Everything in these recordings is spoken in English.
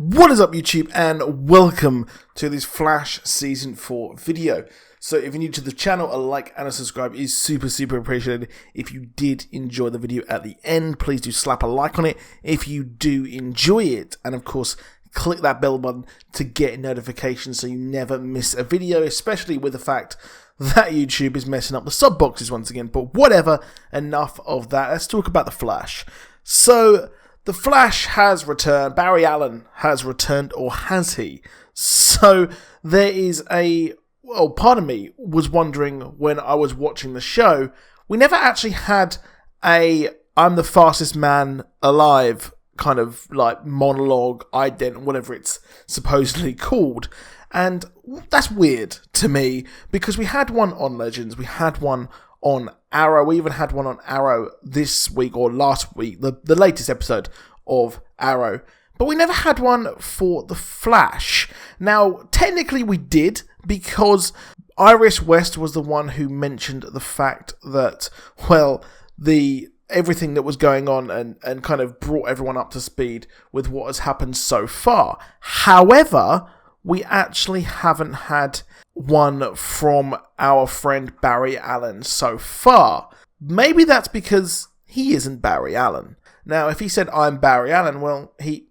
What is up, YouTube, and welcome to this Flash Season 4 video. So if you're new to the channel, a like and a subscribe is super appreciated. If you did enjoy the video at the end, please do slap a like on it if you do enjoy it. And of course, click that bell button to get notifications so you never miss a video, especially with the fact that YouTube is messing up the sub boxes once again. But whatever, enough of that. Let's talk about the Flash. So the Flash has returned. Barry Allen has returned, or has he? So there is a... Well, part of me was wondering when I was watching the show, we never actually had a I'm the fastest man alive kind of like monologue, ident, whatever it's supposedly called. And that's weird to me because we had one on Legends, we had one on Arrow, we even had one on Arrow this week or last week, the latest episode of Arrow. But we never had one for the Flash. Now, technically we did, because Iris West was the one who mentioned the fact that, well, everything that was going on and kind of brought everyone up to speed with what has happened so far. However, we actually haven't had one from our friend Barry Allen so far. Maybe that's because he isn't Barry Allen. Now, if he said, I'm Barry Allen, well, he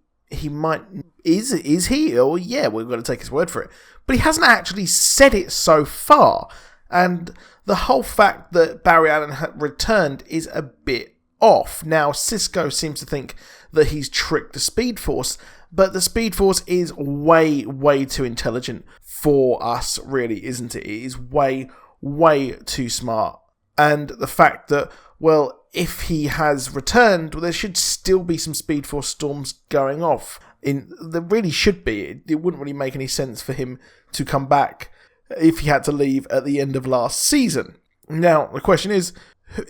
might... Is he? Oh, yeah, we're going to take his word for it. But he hasn't actually said it so far. And the whole fact that Barry Allen had returned is a bit off. Now, Cisco seems to think that he's tricked the Speed Force, but the Speed Force is way too intelligent for us, really, isn't it? It is way too smart. And the fact that, well, if he has returned, well, there should still be some Speed Force storms going off. There really should be. It wouldn't really make any sense for him to come back if he had to leave at the end of last season. Now, the question is,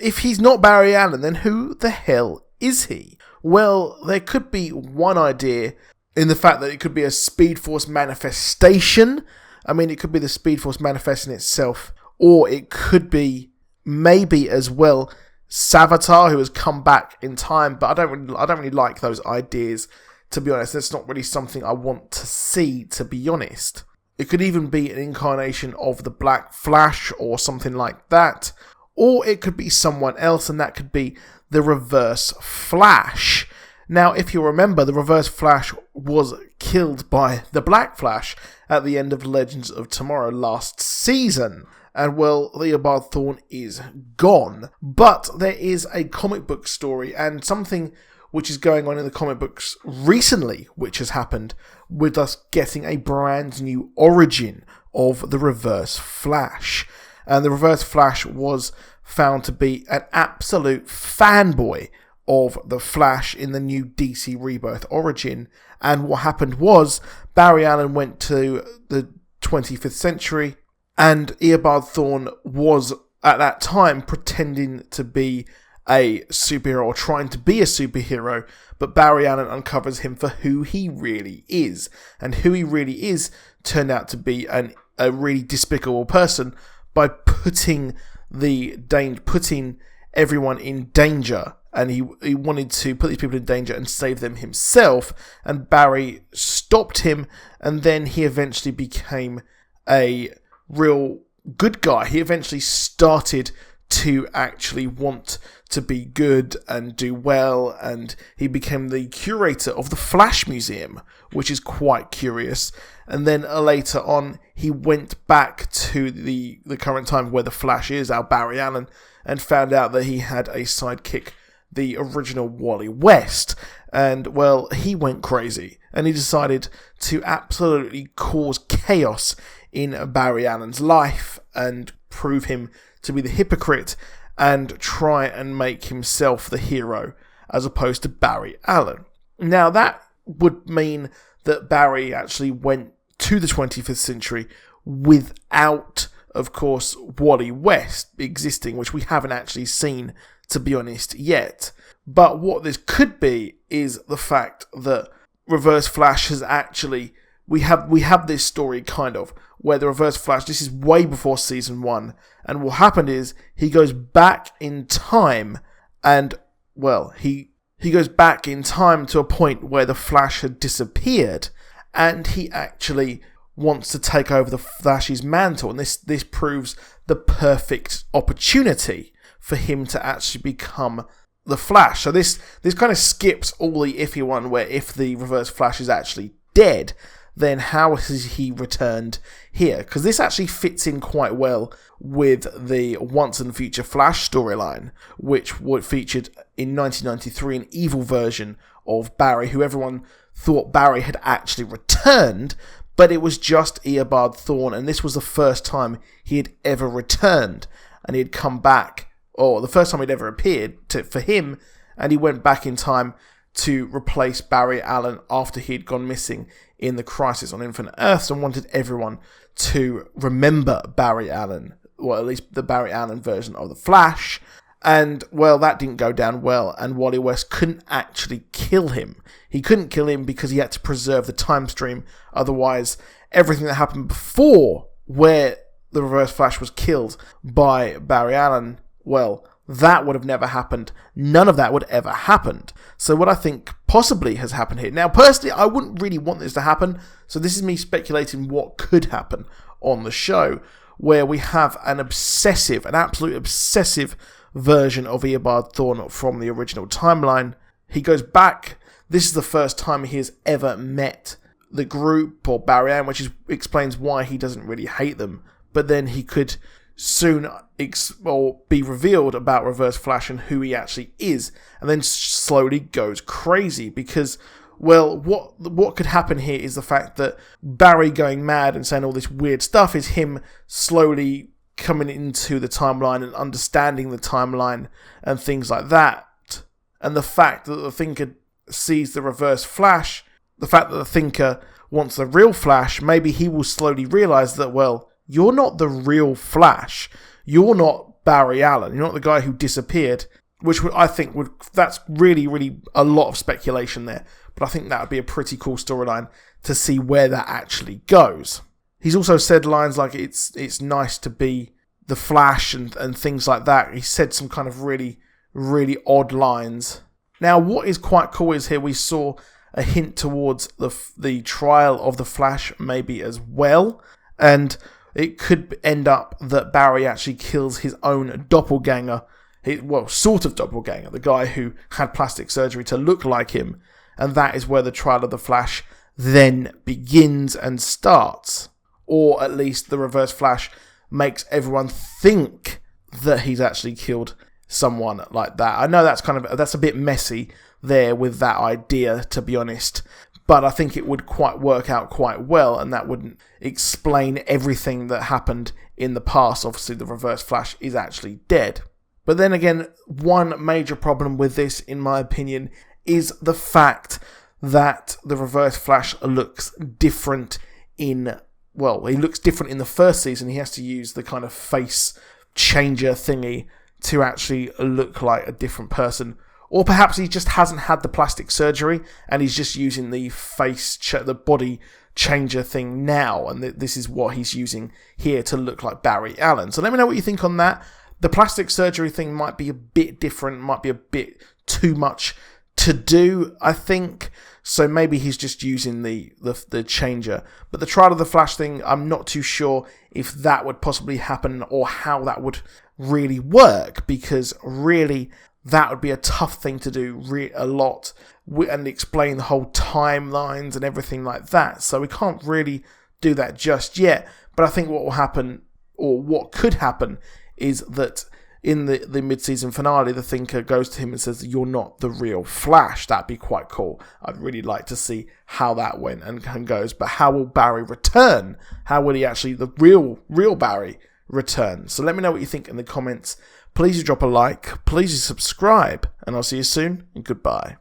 if he's not Barry Allen, then who the hell is he? Well, there could be one idea in the fact that it could be a Speed Force manifestation. I mean, it could be the Speed Force manifesting itself, or it could be maybe as well Savitar, who has come back in time. But I don't really like those ideas, to be honest. That's not really something I want to see, to be honest. It could even be an incarnation of the Black Flash or something like that. Or it could be someone else, and that could be the Reverse Flash. Now, if you remember, the Reverse Flash was killed by the Black Flash at the end of Legends of Tomorrow last season. And, well, Leobard Thawne is gone. But there is a comic book story and something which is going on in the comic books recently, which has happened with us getting a brand new origin of the Reverse Flash. And the Reverse Flash was found to be an absolute fanboy of the Flash in the new DC Rebirth origin. And what happened was Barry Allen went to the 25th century, and Eobard Thawne was at that time pretending to be a superhero, or trying to be a superhero, but Barry Allen uncovers him for who he really is. And who he really is turned out to be a really despicable person by putting everyone in danger. And he wanted to put these people in danger and save them himself. And Barry stopped him, and then he eventually became a real good guy. He eventually started to actually want to be good and do well, and he became the curator of the Flash Museum, which is quite curious. And then later on, he went back to the current time where the Flash is, our Barry Allen, and found out that he had a sidekick, the original Wally West. And, well, he went crazy, and he decided to absolutely cause chaos in Barry Allen's life and prove him to be the hypocrite and try and make himself the hero as opposed to Barry Allen. Now, that would mean that Barry actually went to the 25th century without, of course, Wally West existing, which we haven't actually seen, to be honest, yet. But what this could be is the fact that Reverse Flash has actually... We have this story, kind of, where the Reverse Flash, this is way before Season 1, and what happened is, he goes back in time, and, well, he he goes back in time to a point where the Flash had disappeared, and he actually wants to take over the Flash's mantle, and this proves the perfect opportunity for him to actually become the Flash. So this kind of skips all the iffy one where if the Reverse Flash is actually dead, then how has he returned here? Because this actually fits in quite well with the Once and Future Flash storyline, which featured in 1993 an evil version of Barry, who everyone thought Barry had actually returned, but it was just Eobard Thawne, and this was the first time he had ever returned, and he had come back, or the first time he'd ever appeared for him, and he went back in time to replace Barry Allen after he'd gone missing in the Crisis on Infinite Earths, and wanted everyone to remember Barry Allen, or at least the Barry Allen version of the Flash. And, well, that didn't go down well, and Wally West couldn't actually kill him. He couldn't kill him because he had to preserve the time stream, otherwise everything that happened before where the Reverse Flash was killed by Barry Allen, well, that would have never happened. None of that would ever happened. So what I think possibly has happened here. Now, personally, I wouldn't really want this to happen, so this is me speculating what could happen on the show, where we have an absolute obsessive version of Eobard Thawne from the original timeline. He goes back. This is the first time he has ever met the group or Barry Allen, which explains why he doesn't really hate them. But then he could soon be revealed about Reverse Flash and who he actually is, and then slowly goes crazy because, well, what could happen here is the fact that Barry going mad and saying all this weird stuff is him slowly coming into the timeline and understanding the timeline and things like that. And the fact that the Thinker sees the Reverse Flash, the fact that the Thinker wants the real Flash, maybe he will slowly realise that, well, you're not the real Flash. You're not Barry Allen. You're not the guy who disappeared, which I think that's really, really a lot of speculation there. But I think that would be a pretty cool storyline to see where that actually goes. He's also said lines like it's nice to be the Flash and things like that. He said some kind of really, really odd lines. Now, what is quite cool is here we saw a hint towards the trial of the Flash maybe as well. And it could end up that Barry actually kills his own doppelganger. Sort of doppelganger. The guy who had plastic surgery to look like him. And that is where the trial of the Flash then begins and starts. Or at least the Reverse Flash makes everyone think that he's actually killed someone like that. I know that's a bit messy there with that idea, to be honest, but I think it would work out quite well, and that wouldn't explain everything that happened in the past. Obviously, the Reverse Flash is actually dead. But then again, one major problem with this, in my opinion, is the fact that the Reverse Flash looks different he looks different in the first season. He has to use the kind of face changer thingy to actually look like a different person. Or perhaps he just hasn't had the plastic surgery and he's just using the the body changer thing now. And this is what he's using here to look like Barry Allen. So let me know what you think on that. The plastic surgery thing might be a bit different, might be a bit too much to do, I think. So maybe he's just using the changer. But the trial of the Flash thing, I'm not too sure if that would possibly happen or how that would really work, because really that would be a tough thing to do a lot and explain the whole timelines and everything like that. So we can't really do that just yet. But I think what will happen, or what could happen, is that in the mid-season finale, the Thinker goes to him and says, "You're not the real Flash." That'd be quite cool. I'd really like to see how that went and goes. But how will Barry return? How will he actually, the real Barry, return? So let me know what you think in the comments. Please do drop a like. Please do subscribe. And I'll see you soon. And goodbye.